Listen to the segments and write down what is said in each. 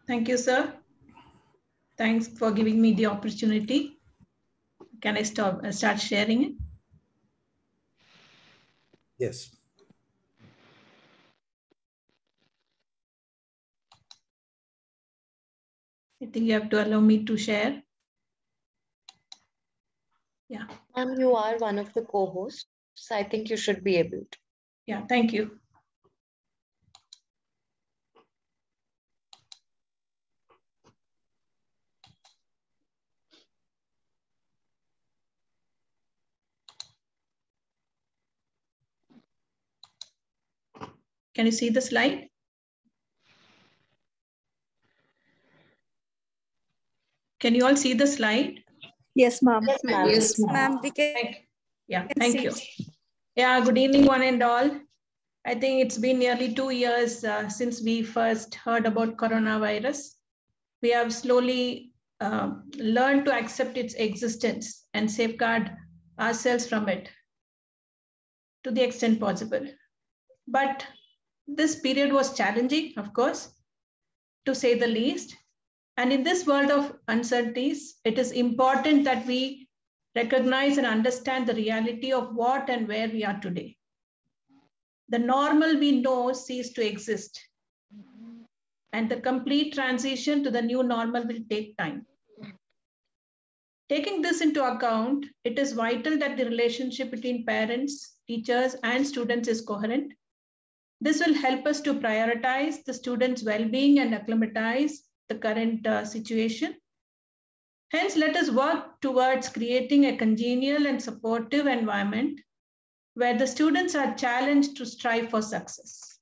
Thank you, sir. Thanks for giving me the opportunity. Can I start sharing it? Yes. I think you have to allow me to share. Yeah. You are one of the co-hosts. I think you should be able to. Yeah, thank you. Can you see the slide? Can you all see the slide? Yes, ma'am. Yes, ma'am. Yes, ma'am. We can. Thank you. Yeah, good evening, one and all. I think it's been nearly 2 years since we first heard about coronavirus. We have slowly learned to accept its existence and safeguard ourselves from it to the extent possible. But this period was challenging, of course, to say the least. And in this world of uncertainties, it is important that we recognize and understand the reality of what and where we are today. The normal we know ceased to exist, and the complete transition to the new normal will take time. Taking this into account, it is vital that the relationship between parents, teachers, and students is coherent. This will help us to prioritize the students' well-being and acclimatize the current situation. Hence, let us work towards creating a congenial and supportive environment where the students are challenged to strive for success.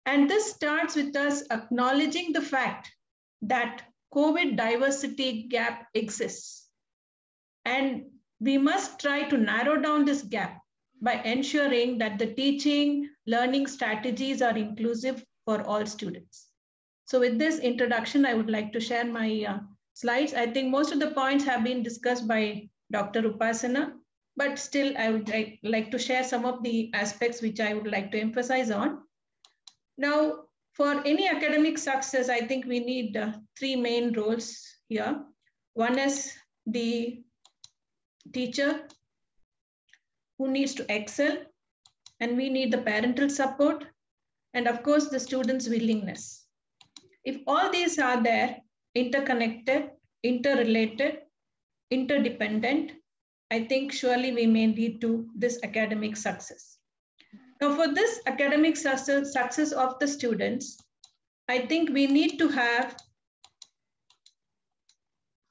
And this starts with us acknowledging the fact that COVID diversity gap exists. And we must try to narrow down this gap by ensuring that the teaching, learning strategies are inclusive for all students. So with this introduction, I would like to share my slides. I think most of the points have been discussed by Dr. Upasana, but still I would like to share some of the aspects which I would like to emphasize on. Now, for any academic success, I think we need 3 main roles here. One is the teacher who needs to excel, and we need the parental support, and of course, the student's willingness. If all these are there, interconnected, interrelated, interdependent, I think surely we may lead to this academic success. Now, for this academic success of the students, I think we need to have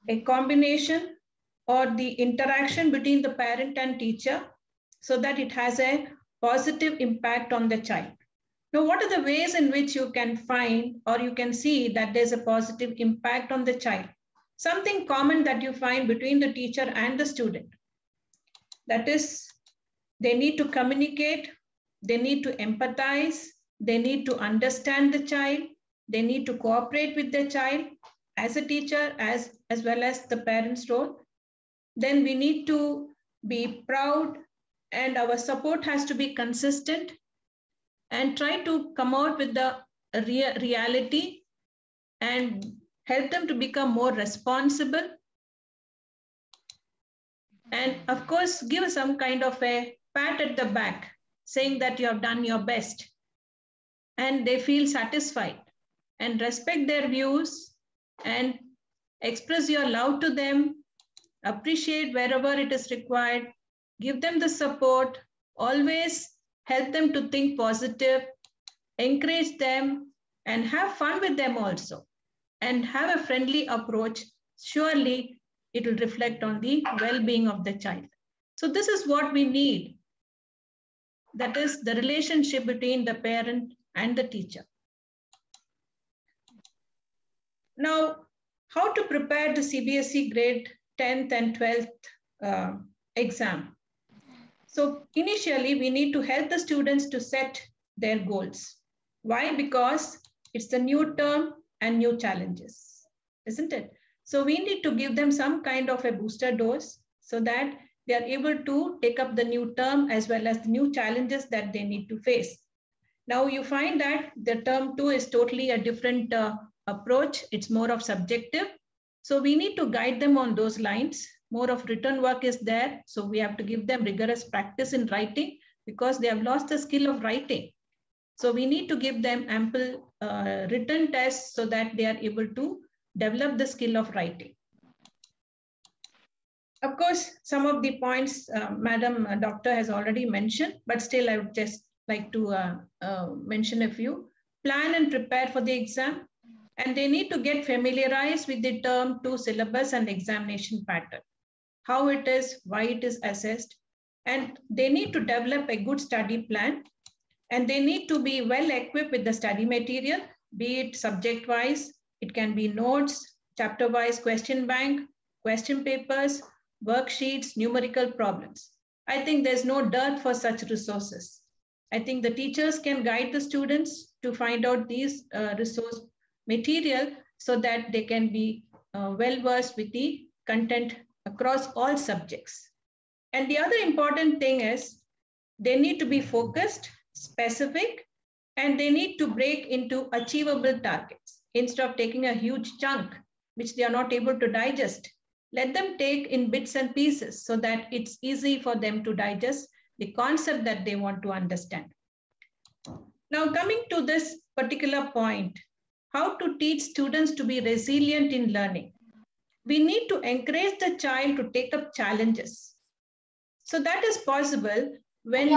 a combination or the interaction between the parent and teacher so that it has a positive impact on the child. Now, what are the ways in which you can find or you can see that there's a positive impact on the child? Something common that you find between the teacher and the student. That is, they need to communicate, they need to empathize, they need to understand the child, they need to cooperate with the child as a teacher as well as the parent's role. Then we need to be proud and our support has to be consistent and try to come out with the reality and help them to become more responsible. And of course, give some kind of a pat at the back, saying that you have done your best. And they feel satisfied and respect their views and express your love to them, appreciate wherever it is required, give them the support, always help them to think positive, encourage them, and have fun with them also, and have a friendly approach. Surely it will reflect on the well-being of the child. So this is what we need. That is the relationship between the parent and the teacher. Now, how to prepare the CBSE grade 10th and 12th exam? So initially, we need to help the students to set their goals. Why? Because it's the new term and new challenges, isn't it? So we need to give them some kind of a booster dose so that they are able to take up the new term as well as the new challenges that they need to face. Now you find that the term 2 is totally a different approach. It's more of subjective. So we need to guide them on those lines. More of written work is there. So we have to give them rigorous practice in writing because they have lost the skill of writing. So we need to give them ample written tests so that they are able to develop the skill of writing. Of course, some of the points Madam Doctor has already mentioned, but still I would just like to mention a few. Plan and prepare for the exam. And they need to get familiarized with the term 2 syllabus and examination pattern, how it is, why it is assessed. And they need to develop a good study plan. And they need to be well equipped with the study material, be it subject-wise, it can be notes, chapter-wise question bank, question papers, worksheets, numerical problems. I think there's no dearth for such resources. I think the teachers can guide the students to find out these resource material so that they can be well-versed with the content across all subjects. And the other important thing is they need to be focused, specific, and they need to break into achievable targets. Instead of taking a huge chunk, which they are not able to digest, let them take in bits and pieces so that it's easy for them to digest the concept that they want to understand. Now, coming to this particular point, how to teach students to be resilient in learning. We need to encourage the child to take up challenges. So that is possible when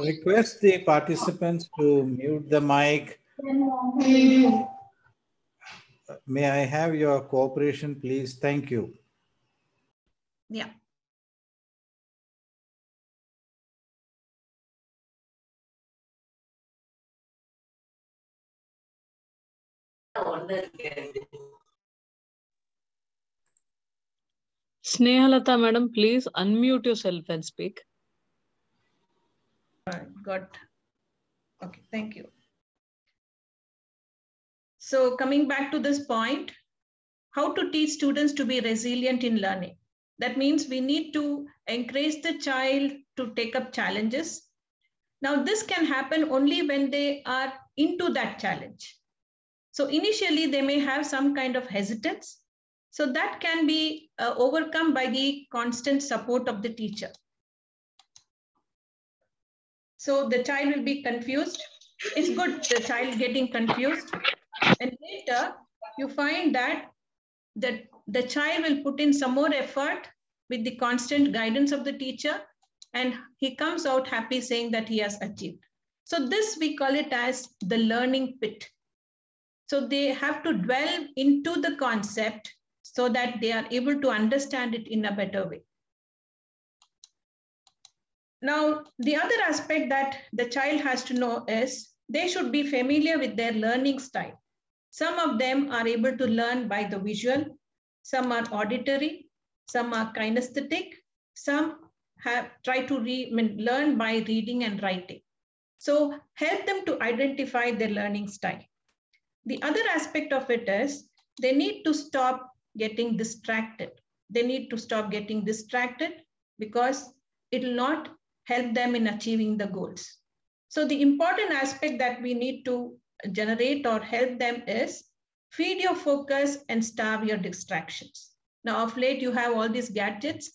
request the participants to mute the mic. May I have your cooperation, please? Thank you. Yeah. Snehalata madam, please unmute yourself and speak. Got. Okay, thank you. So coming back to this point, how to teach students to be resilient in learning. That means we need to encourage the child to take up challenges. Now this can happen only when they are into that challenge. So initially they may have some kind of hesitance. So that can be overcome by the constant support of the teacher. So the child will be confused. It's good, the child getting confused. And later you find that the child will put in some more effort with the constant guidance of the teacher, and he comes out happy saying that he has achieved. So this we call it as the learning pit. So they have to dwell into the concept so that they are able to understand it in a better way. Now, the other aspect that the child has to know is they should be familiar with their learning style. Some of them are able to learn by the visual, some are auditory, some are kinesthetic, some have tried to learn by reading and writing. So help them to identify their learning style. The other aspect of it is they need to stop getting distracted. They need to stop getting distracted because it will not help them in achieving the goals. So the important aspect that we need to generate or help them is feed your focus and starve your distractions. Now of late you have all these gadgets.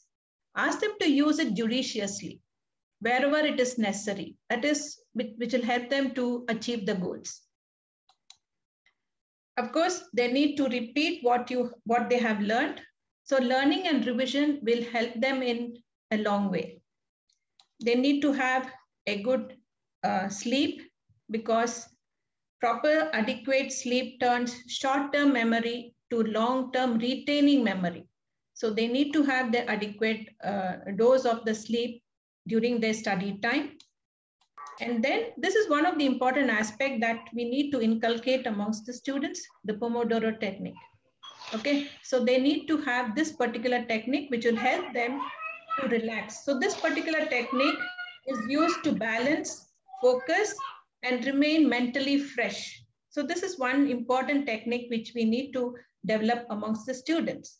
Ask them to use it judiciously wherever it is necessary. That is which will help them to achieve the goals. Of course, they need to repeat what they have learned. So learning and revision will help them in a long way. They need to have a good sleep because proper adequate sleep turns short-term memory to long-term retaining memory. So they need to have the adequate dose of the sleep during their study time. And then this is one of the important aspects that we need to inculcate amongst the students, the Pomodoro technique. Okay, so they need to have this particular technique which will help them to relax. So this particular technique is used to balance, focus, and remain mentally fresh. So this is one important technique which we need to develop amongst the students.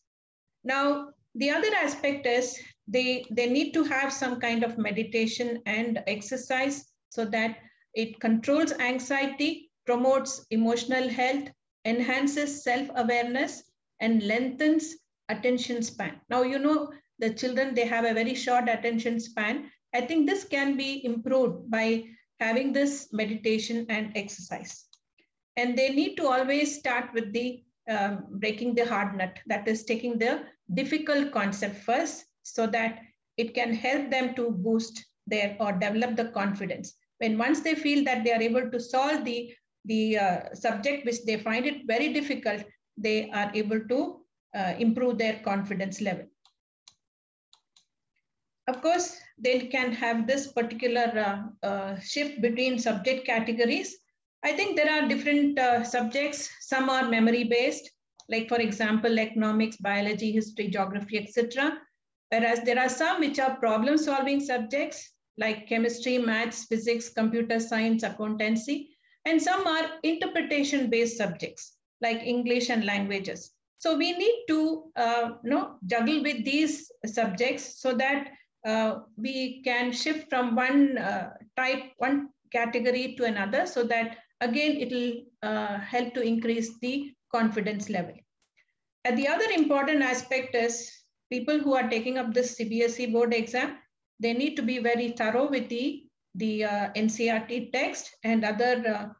Now, The other aspect is they need to have some kind of meditation and exercise so that it controls anxiety, promotes emotional health, enhances self-awareness, and lengthens attention span. Now, you know, the children, they have a very short attention span. I think this can be improved by having this meditation and exercise. And they need to always start with the breaking the hard nut, that is taking the difficult concept first so that it can help them to boost their or develop the confidence. When once they feel that they are able to solve the subject which they find it very difficult, they are able to improve their confidence level. Of course, they can have this particular shift between subject categories. I think there are different subjects. Some are memory-based, like for example, economics, biology, history, geography, etc. Whereas there are some which are problem-solving subjects, like chemistry, maths, physics, computer science, accountancy. And some are interpretation-based subjects, like English and languages. So we need to juggle with these subjects so that we can shift from one category to another, so that again it will help to increase the confidence level. And the other important aspect is people who are taking up this CBSE board exam, they need to be very thorough with the NCERT text and other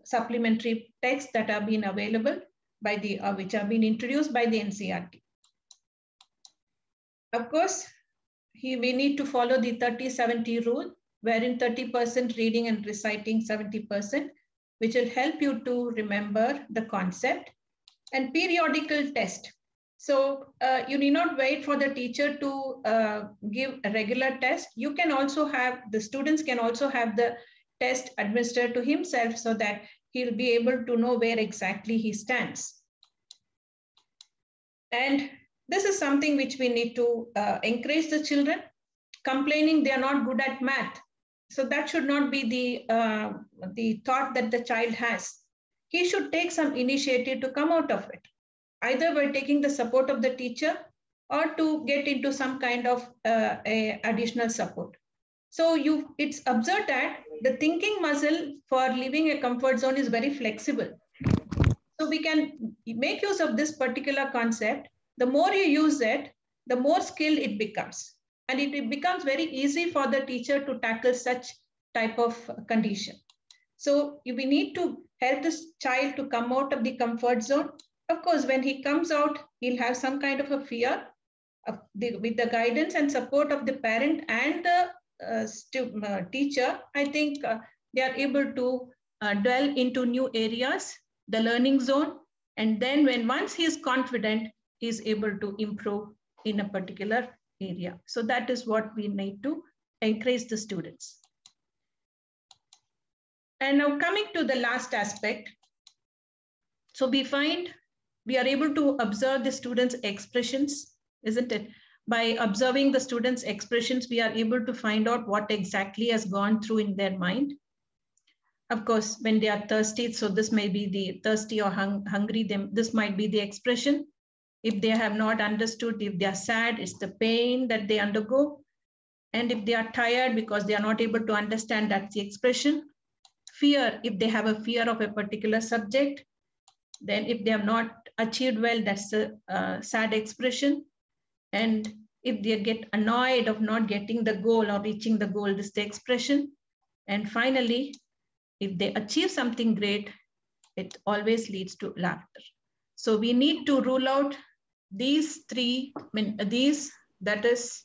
supplementary texts that have been available by the which have been introduced by the NCERT. Of course, we need to follow the 30-70 rule, wherein 30% reading and reciting 70%, which will help you to remember the concept, and periodical test. So you need not wait for the teacher to give a regular test. You can also have, the students can also have the test administered to himself so that he'll be able to know where exactly he stands. And this is something which we need to encourage the children. Complaining they are not good at math. So that should not be the thought that the child has. He should take some initiative to come out of it, either by taking the support of the teacher or to get into some kind of additional support. So it's observed that the thinking muscle for leaving a comfort zone is very flexible. So we can make use of this particular concept. The more you use it, the more skilled it becomes. And it becomes very easy for the teacher to tackle such type of condition. So we need to help this child to come out of the comfort zone. Of course, when he comes out, he'll have some kind of a fear. With the guidance and support of the parent and the teacher, I think they are able to delve into new areas, the learning zone. And then once he is confident, he is able to improve in a particular area. So that is what we need to encourage the students. And now coming to the last aspect. So we find we are able to observe the students' expressions, isn't it? By observing the students' expressions, we are able to find out what exactly has gone through in their mind. Of course, when they are thirsty, so this may be the thirsty or hungry, this might be the expression. If they have not understood, if they are sad, it's the pain that they undergo. And if they are tired because they are not able to understand, that's the expression. Fear, if they have a fear of a particular subject. Then if they have not achieved well, that's a sad expression. And if they get annoyed of not getting the goal or reaching the goal, this is the expression. And finally, if they achieve something great, it always leads to laughter. So we need to rule out these three, that is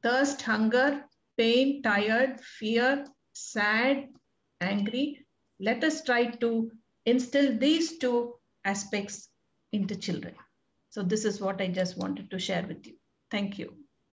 thirst, hunger, pain, tired, fear, sad, angry. Let us try to instill these two aspects into children. So this is what I just wanted to share with you. Thank you.